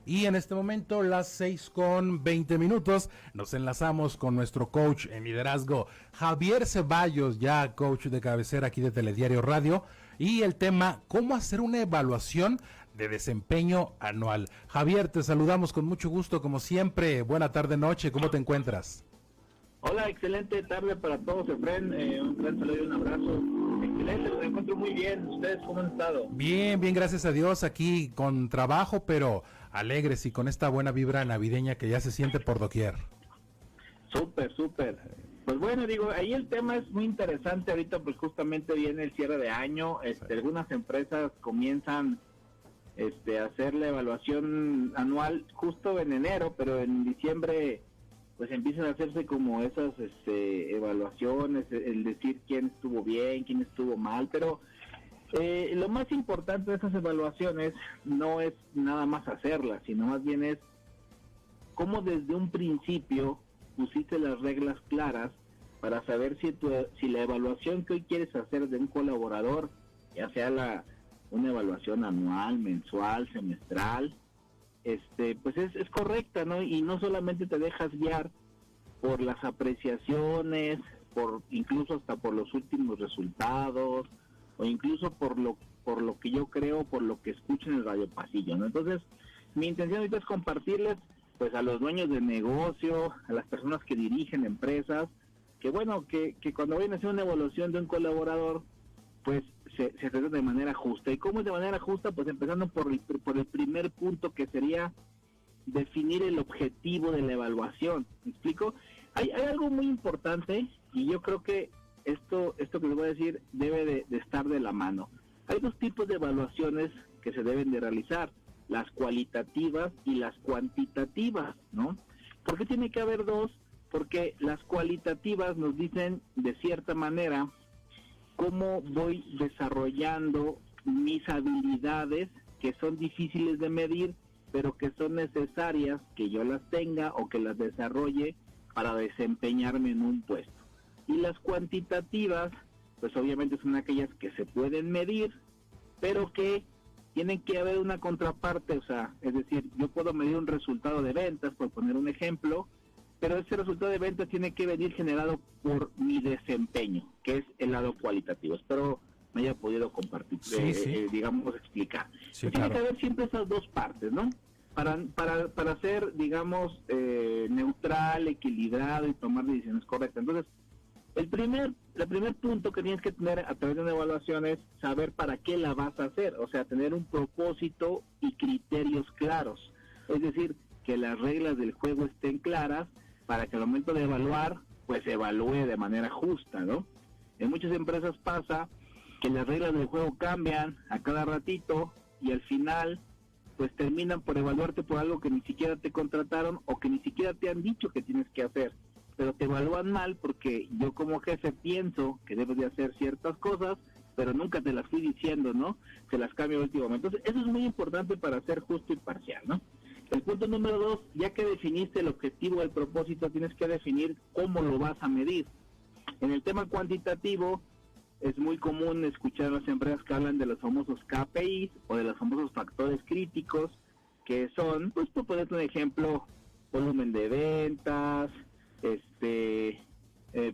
Y en este momento, las 6:20, nos enlazamos con nuestro coach en liderazgo, Javier Ceballos, ya coach de cabecera aquí de Telediario Radio, y el tema, ¿cómo hacer una evaluación de desempeño anual? Javier, te saludamos con mucho gusto, como siempre. Buena tarde, noche, ¿cómo te encuentras? Hola, excelente tarde para todos, Efren. Un gran saludo y un abrazo. Excelente, me encuentro muy bien. ¿Ustedes cómo han estado? Bien, bien, gracias a Dios, aquí con trabajo, pero alegres y con esta buena vibra navideña que ya se siente por doquier. Súper, súper. Pues bueno, digo, ahí el tema es muy interesante. Ahorita pues justamente viene el cierre de año. Algunas empresas comienzan a hacer la evaluación anual justo en enero, pero en diciembre pues empiezan a hacerse como esas evaluaciones, el decir quién estuvo bien, quién estuvo mal, pero lo más importante de esas evaluaciones no es nada más hacerlas, sino más bien es cómo desde un principio pusiste las reglas claras para saber si la evaluación que hoy quieres hacer de un colaborador, ya sea una evaluación anual, mensual, semestral, pues es correcta, ¿no? Y no solamente te dejas guiar por las apreciaciones, incluso hasta por los últimos resultados, o incluso por lo que yo creo, por lo que escucho en el radio pasillo, ¿no? Entonces, mi intención ahorita es compartirles, pues, a los dueños de negocio, a las personas que dirigen empresas, que bueno, que cuando vayan a hacer una evaluación de un colaborador, pues se trata de manera justa. ¿Y cómo es de manera justa? Pues empezando por el primer punto, que sería definir el objetivo de la evaluación. ¿Me explico? Hay algo muy importante, y yo creo que esto que les voy a decir debe de estar de la mano. Hay dos tipos de evaluaciones que se deben de realizar, las cualitativas y las cuantitativas, ¿no? ¿Por qué tiene que haber dos? Porque las cualitativas nos dicen de cierta manera cómo voy desarrollando mis habilidades, que son difíciles de medir, pero que son necesarias que yo las tenga o que las desarrolle para desempeñarme en un puesto. Y las cuantitativas, pues obviamente son aquellas que se pueden medir, pero que tienen que haber una contraparte, o sea, es decir, yo puedo medir un resultado de ventas, por poner un ejemplo, pero ese resultado de ventas tiene que venir generado por mi desempeño, que es el lado cualitativo. Espero me haya podido compartir, digamos, explicar. Sí, tiene claro. que haber siempre esas dos partes, ¿no? Para ser, digamos, neutral, equilibrado y tomar decisiones correctas. Entonces, el primer punto que tienes que tener a través de una evaluación es saber para qué la vas a hacer, o sea, tener un propósito y criterios claros. Es decir, que las reglas del juego estén claras para que al momento de evaluar, pues se evalúe de manera justa, ¿no? En muchas empresas pasa que las reglas del juego cambian a cada ratito y al final pues terminan por evaluarte por algo que ni siquiera te contrataron o que ni siquiera te han dicho que tienes que hacer, pero te evalúan mal porque yo como jefe pienso que debes de hacer ciertas cosas, pero nunca te las fui diciendo, ¿no? Se las cambio al último momento. Entonces, eso es muy importante para ser justo y parcial, ¿no? El punto número 2, ya que definiste el objetivo, el propósito, tienes que definir cómo lo vas a medir. En el tema cuantitativo, es muy común escuchar a las empresas que hablan de los famosos KPIs o de los famosos factores críticos, que son, pues por ponerte un ejemplo, volumen de ventas,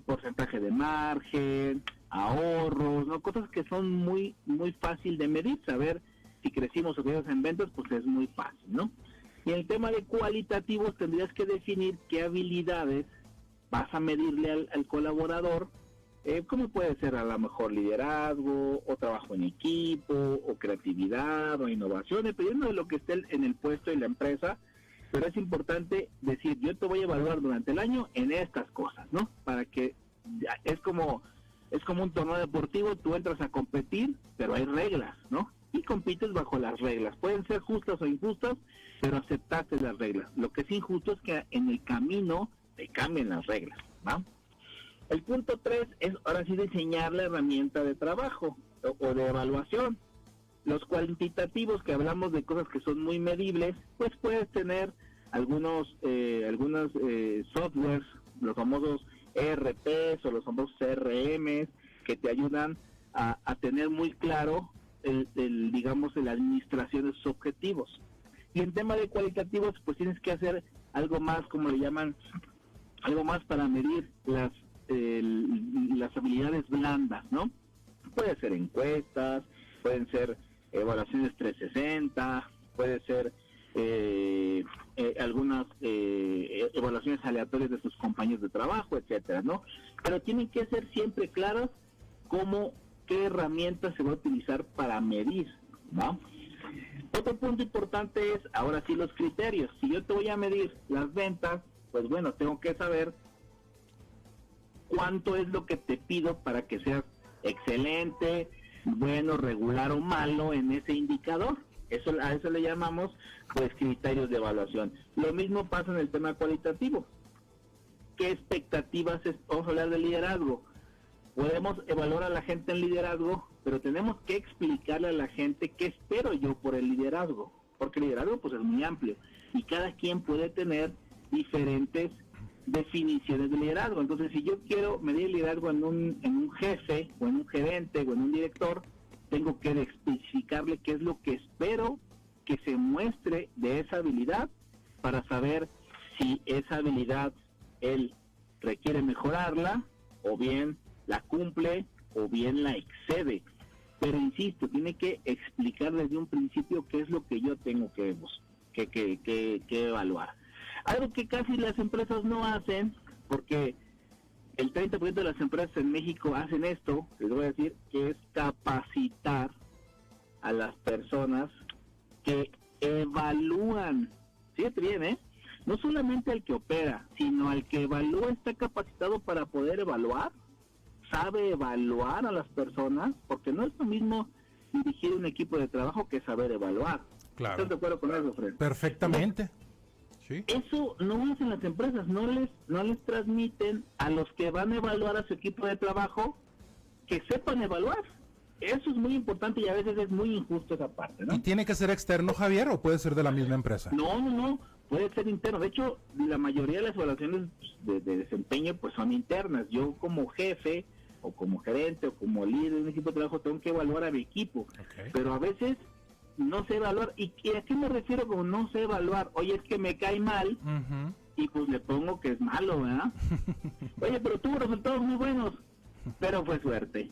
porcentaje de margen, ahorros, ¿no? Cosas que son muy fácil de medir. Saber si crecimos o crecimos en ventas, pues es muy fácil, ¿no? Y en el tema de cualitativos tendrías que definir qué habilidades vas a medirle al colaborador, como puede ser a lo mejor liderazgo, o trabajo en equipo, o creatividad, o innovación, dependiendo de lo que esté en el puesto y la empresa. Pero es importante decir, yo te voy a evaluar durante el año en estas cosas, ¿no? Para que, es como un torneo deportivo, tú entras a competir, pero hay reglas, ¿no? Y compites bajo las reglas. Pueden ser justas o injustas, pero aceptaste las reglas. Lo que es injusto es que en el camino te cambien las reglas, ¿no? El punto 3 es ahora sí diseñar la herramienta de trabajo o de evaluación. Los cuantitativos, que hablamos de cosas que son muy medibles, pues puedes tener algunos softwares, los famosos ERPs o los famosos CRMs, que te ayudan a tener muy claro digamos, la administración de sus objetivos. Y en tema de cualitativos, pues tienes que hacer algo más, como le llaman, algo más para medir las habilidades blandas, ¿no? Puede ser encuestas, pueden ser evaluaciones 360, puede ser algunas evaluaciones aleatorias de sus compañeros de trabajo, etcétera, ¿no? Pero tienen que ser siempre claras qué herramienta se va a utilizar para medir, ¿no? Otro punto importante es, ahora sí, los criterios. Si yo te voy a medir las ventas, pues bueno, tengo que saber cuánto es lo que te pido para que seas excelente, bueno, regular o malo en ese indicador. A eso le llamamos, pues, criterios de evaluación. Lo mismo pasa en el tema cualitativo. ¿Qué expectativas vamos a hablar de liderazgo? Podemos evaluar a la gente en liderazgo, pero tenemos que explicarle a la gente qué espero yo por el liderazgo, porque el liderazgo pues es muy amplio y cada quien puede tener diferentes definiciones de liderazgo. Entonces, si yo quiero medir liderazgo en un jefe o en un gerente o en un director, tengo que especificarle qué es lo que espero que se muestre de esa habilidad para saber si esa habilidad él requiere mejorarla o bien la cumple o bien la excede. Pero insisto, tiene que explicar desde un principio qué es lo que yo tengo que evaluar. Algo que casi las empresas no hacen, porque el 30% de las empresas en México hacen esto, les voy a decir, que es capacitar a las personas que evalúan. Fíjate bien, ¿eh? No solamente al que opera, sino al que evalúa está capacitado para poder evaluar, sabe evaluar a las personas, porque no es lo mismo dirigir un equipo de trabajo que saber evaluar. Claro. ¿Estás de acuerdo con eso, Fred? Perfectamente. Sí. Eso no hacen las empresas, no les transmiten a los que van a evaluar a su equipo de trabajo que sepan evaluar. Eso es muy importante y a veces es muy injusto esa parte, ¿no? ¿Y tiene que ser externo, Javier, o puede ser de la misma empresa? No, puede ser interno. De hecho, la mayoría de las evaluaciones de desempeño pues son internas. Yo como jefe o como gerente o como líder de un equipo de trabajo tengo que evaluar a mi equipo, Okay. pero a veces no sé evaluar. ¿Y a qué me refiero con no sé evaluar? Oye, es que me cae mal y pues le pongo que es malo, ¿verdad? Oye, pero tuvo resultados muy buenos, pero fue suerte,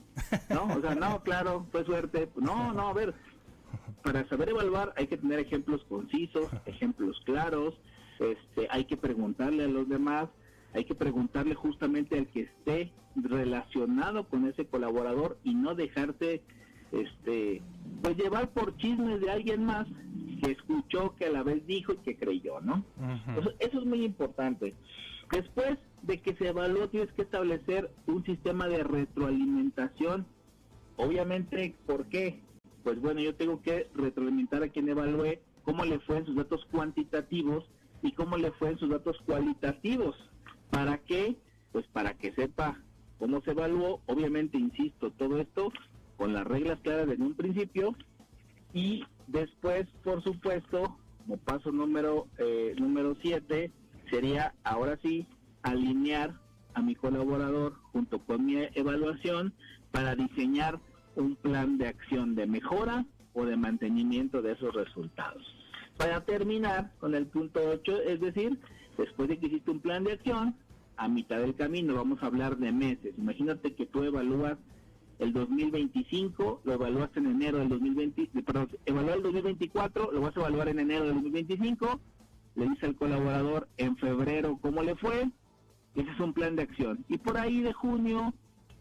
¿no? O sea, no, claro, fue suerte. No, a ver, para saber evaluar hay que tener ejemplos concisos, ejemplos claros, hay que preguntarle a los demás, hay que preguntarle justamente al que esté relacionado con ese colaborador y no dejarse pues llevar por chismes de alguien más que escuchó, que a la vez dijo y que creyó, ¿no? Entonces, eso es muy importante. Después de que se evalúa, tienes que establecer un sistema de retroalimentación. Obviamente, ¿por qué? Pues bueno, yo tengo que retroalimentar a quien evalúe cómo le fue en sus datos cuantitativos y cómo le fue en sus datos cualitativos. ¿Para qué? Pues para que sepa cómo se evaluó. Obviamente, insisto, todo esto con las reglas claras desde un principio, y después, por supuesto, como paso número 7, sería ahora sí alinear a mi colaborador junto con mi evaluación para diseñar un plan de acción de mejora o de mantenimiento de esos resultados. Para terminar con el punto 8, es decir, después de que hiciste un plan de acción, a mitad del camino vamos a hablar de meses. Imagínate que tú evalúas el 2025, lo evaluaste en enero del 2020, perdón, evaluar el 2024, lo vas a evaluar en enero del 2025, le dice al colaborador en febrero cómo le fue, ese es un plan de acción. Y por ahí de junio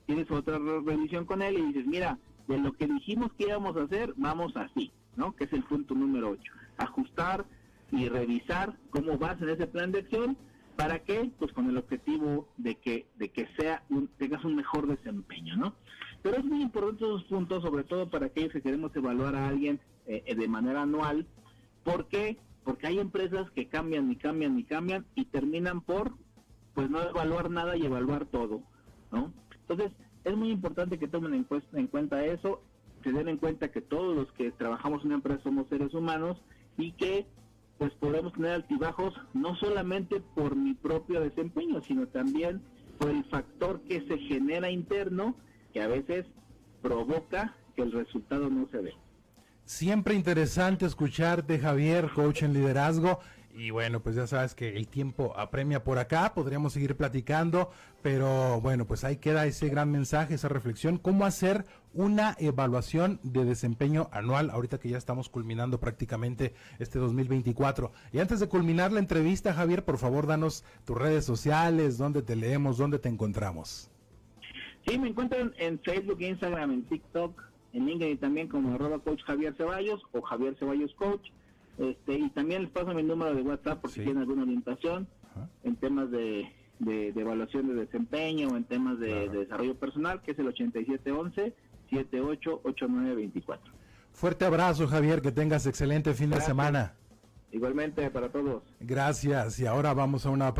tienes otra revisión con él y dices, mira, de lo que dijimos que íbamos a hacer, vamos así, ¿no? Que es el punto número 8. Ajustar y revisar cómo vas en ese plan de acción. ¿Para qué? Pues con el objetivo de que tengas un mejor desempeño, ¿no? Pero es muy importante esos puntos, sobre todo para aquellos que queremos evaluar a alguien de manera anual. ¿Por qué? Porque hay empresas que cambian y terminan por pues no evaluar nada y evaluar todo, ¿no? Entonces, es muy importante que tomen en cuenta eso, que den en cuenta que todos los que trabajamos en una empresa somos seres humanos y que pues podemos tener altibajos no solamente por mi propio desempeño, sino también por el factor que se genera interno, que a veces provoca que el resultado no se ve. Siempre interesante escucharte, Javier, coach en liderazgo. Y bueno, pues ya sabes que el tiempo apremia por acá, podríamos seguir platicando, pero bueno, pues ahí queda ese gran mensaje, esa reflexión, cómo hacer una evaluación de desempeño anual, ahorita que ya estamos culminando prácticamente este 2024. Y antes de culminar la entrevista, Javier, por favor, danos tus redes sociales, dónde te leemos, dónde te encontramos. Sí, me encuentran en Facebook, Instagram, en TikTok, en LinkedIn también como @coach Javier Ceballos o Javier Ceballos Coach. Y también les paso mi número de WhatsApp por si tienen alguna orientación en temas de evaluación de desempeño o en temas de desarrollo personal, que es el 8711-788924. Fuerte abrazo, Javier, que tengas excelente fin de semana. Igualmente para todos. Gracias, y ahora vamos a una